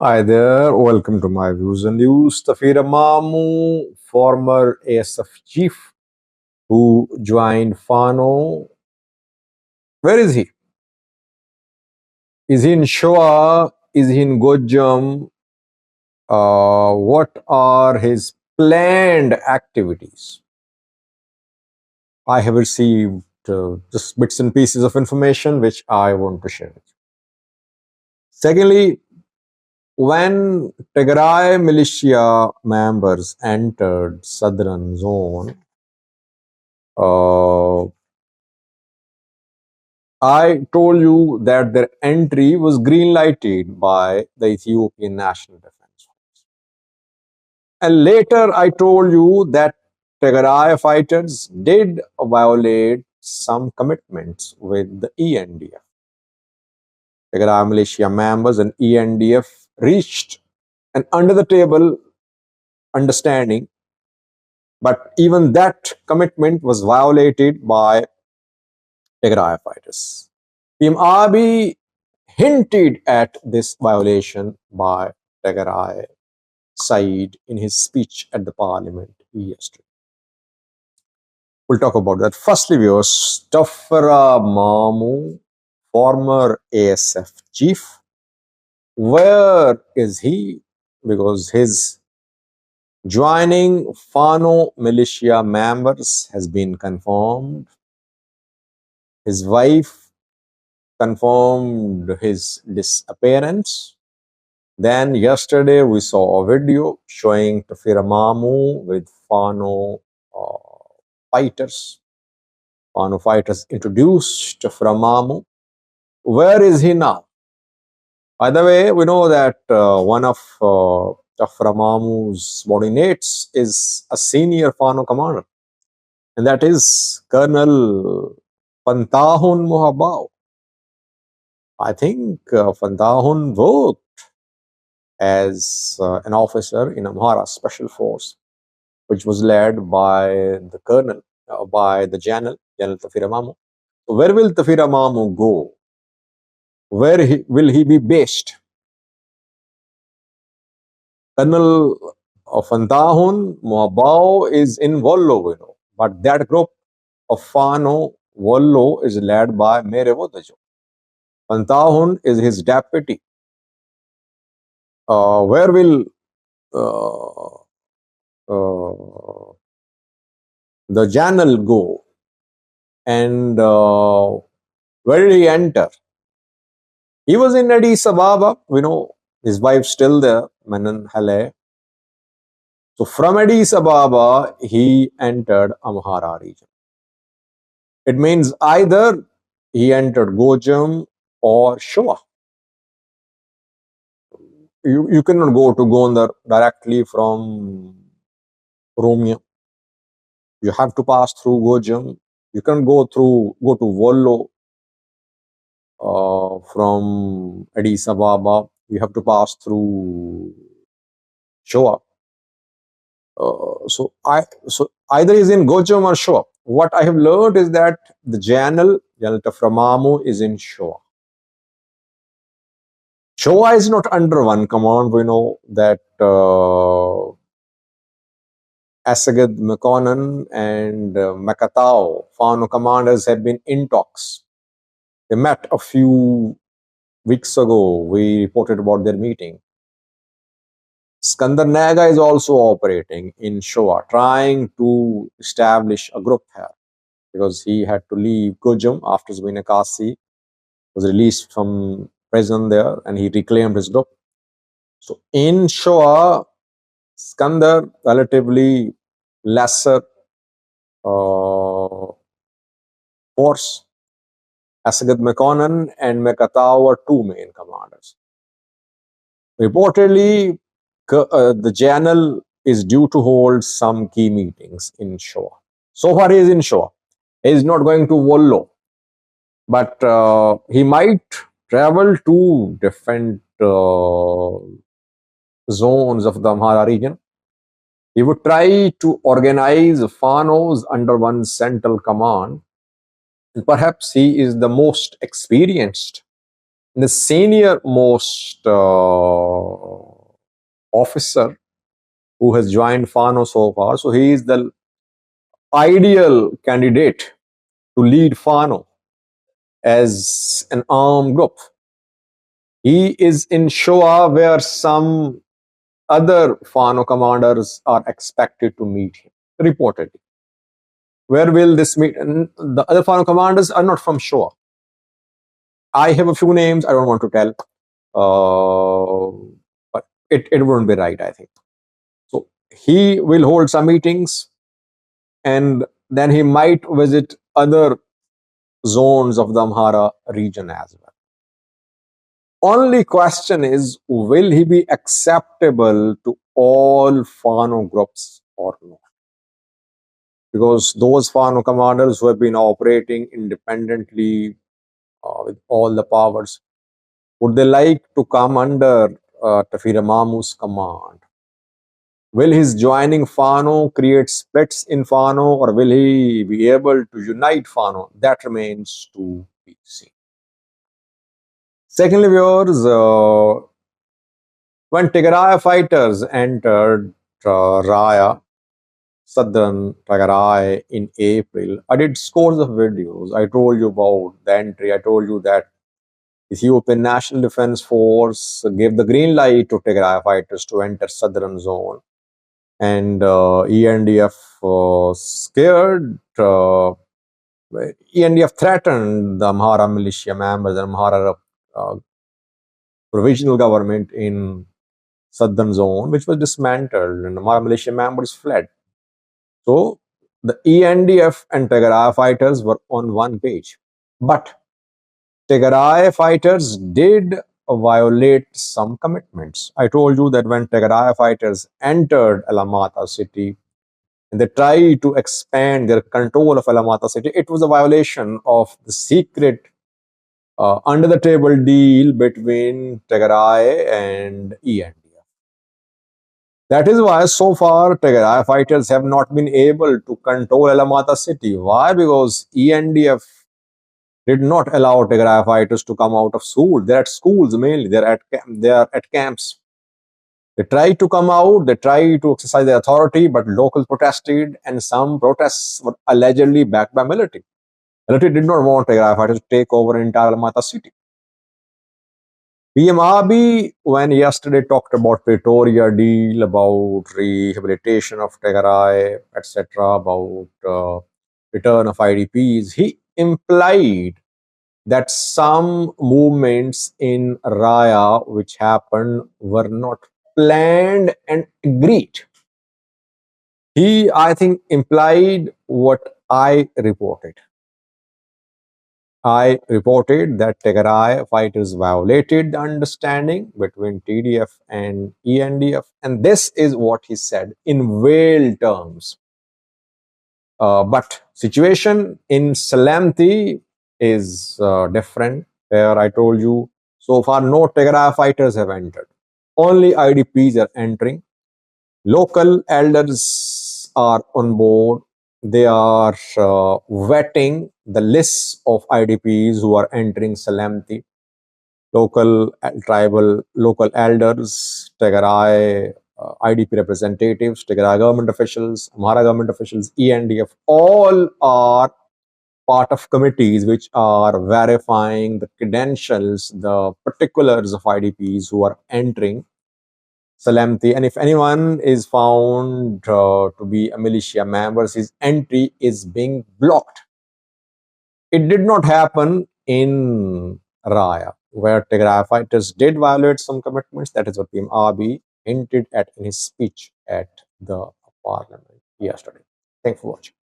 Hi there, welcome to my views and news. Tefera Mamo, former ASF chief who joined Fano. Where is he? Is he in Shewa? Is he in Gojam? What are his planned activities? I have received just bits and pieces of information which I want to share with you. Secondly, when Tigray militia members entered southern zone, uh, I told you that their entry was green lighted by the Ethiopian National Defense Force. And later I told you that Tigray fighters did violate some commitments with the ENDF. Tigray militia members and ENDF reached an under the table understanding, but even that commitment was violated by Tigray fighters. Team Abiy hinted at this violation by Tigray side in his speech at the parliament yesterday. We'll talk about that. Firstly, viewers, Tefera Mamo, former ASF chief, where is he? Because his joining Fano militia members has been confirmed. His wife confirmed his disappearance. Then yesterday we saw a video showing Tefera Mamo with Fano fighters. Fano fighters introduced Tefera Mamo. Where is he now? By the way, we know that one of Tefera Mamo's subordinates is a senior Fano commander, and that is Colonel Fantahun Moab. I think Fantahun worked as an officer in Amhara Special Force, which was led by the colonel, by the General Tefera Mamo. So where will Tefera Mamo go? Where will he be based? Colonel Fantahun Moabao is in Wollo, but that group of Fano Wollo is led by Mere Wodajo. Fantahun is his deputy. Where will uh, the General go? And where did he enter? He was in Addis Ababa. We know his wife's still there, Manan Hale. So from Addis Ababa, he entered Amhara region. It means either he entered Gojam or Shewa. You cannot go to Gondar directly from Romeo. You have to pass through Gojam. You can go to Wollo from Addis Ababa. You have to pass through Shewa. So either is in Gojam or Shewa. What I have learned is that the General Tefera Mamo is in Shewa. Shewa is not under one command. We know that Asagad McConnell and Makatao, Fano commanders, have been in talks. They met a few weeks ago. We reported about their meeting. Skandar Naga is also operating in Shewa, trying to establish a group here because he had to leave Gujam after Zubinakasi was released from prison there and he reclaimed his group. So in Shewa, Skandar, relatively lesser force. Asagad McConnell and Mekatau were two main commanders. Reportedly, the General is due to hold some key meetings in Shewa. So far, he is in Shewa. He is not going to Wollo, but he might travel to different zones of the Amhara region. He would try to organize Fanos under one central command. And perhaps he is the most experienced The senior most officer who has joined Fano so far. So he is the ideal candidate to lead Fano as an armed group. He is in Shewa, where some other Fano commanders are expected to meet him, reportedly. Where will this meet? And the other Fano commanders are not from Shewa. I have a few names I don't want to tell, but it wouldn't be right, I think. So he will hold some meetings, and then he might visit other zones of the Amhara region as well. Only question is, will he be acceptable to all Fano groups or not? Because those Fano commanders who have been operating independently with all the powers, would they like to come under Tefera Mamo's command? Will his joining Fano create splits in Fano, or will he be able to unite Fano? That remains to be seen. Secondly, viewers, when Tigray fighters entered Raya, southern Tigray in April, I did scores of videos. I told you about the entry. I told you that Ethiopian National Defense Force gave the green light to Tigray fighters to enter southern zone. And ENDF scared, ENDF threatened the Amhara militia members, the Amhara provisional government in southern zone, which was dismantled, and Amhara militia members fled. So the ENDF and Tigray fighters were on one page. But Tigray fighters did violate some commitments. I told you that when Tigray fighters entered Alamata city and they tried to expand their control of Alamata city, it was a violation of the secret under the table deal between Tigray and ENDF. That is why so far Tigray fighters have not been able to control Alamata city. Why? Because ENDF did not allow Tigray fighters to come out of school. They're at schools mainly. They are at camps. They tried to come out. They tried to exercise their authority, but locals protested, and some protests were allegedly backed by military. Military did not want Tigray fighters to take over entire Almaty city. PM Abiy, when yesterday talked about Pretoria deal, about rehabilitation of Tigray, etc., about return of IDPs, he implied that some movements in Raya which happened were not planned and agreed. He, I think, implied what I reported. I reported that Tigray fighters violated the understanding between TDF and ENDF, and this is what he said in veiled terms. But situation in Salamti is different. Where I told you, so far no Tigray fighters have entered. Only IDPs are entering. Local elders are on board. They are vetting the lists of IDPs who are entering Salamti. Local tribal, local elders, Tigray IDP representatives, Tigray government officials, Amhara government officials, ENDF, all are part of committees which are verifying the credentials, the particulars of IDPs who are entering Salamti. And if anyone is found to be a militia member, his entry is being blocked. It did not happen in Raya, where Tigray fighters did violate some commitments. That is what PM Abiy hinted at in his speech at the parliament yesterday. Thanks for watching.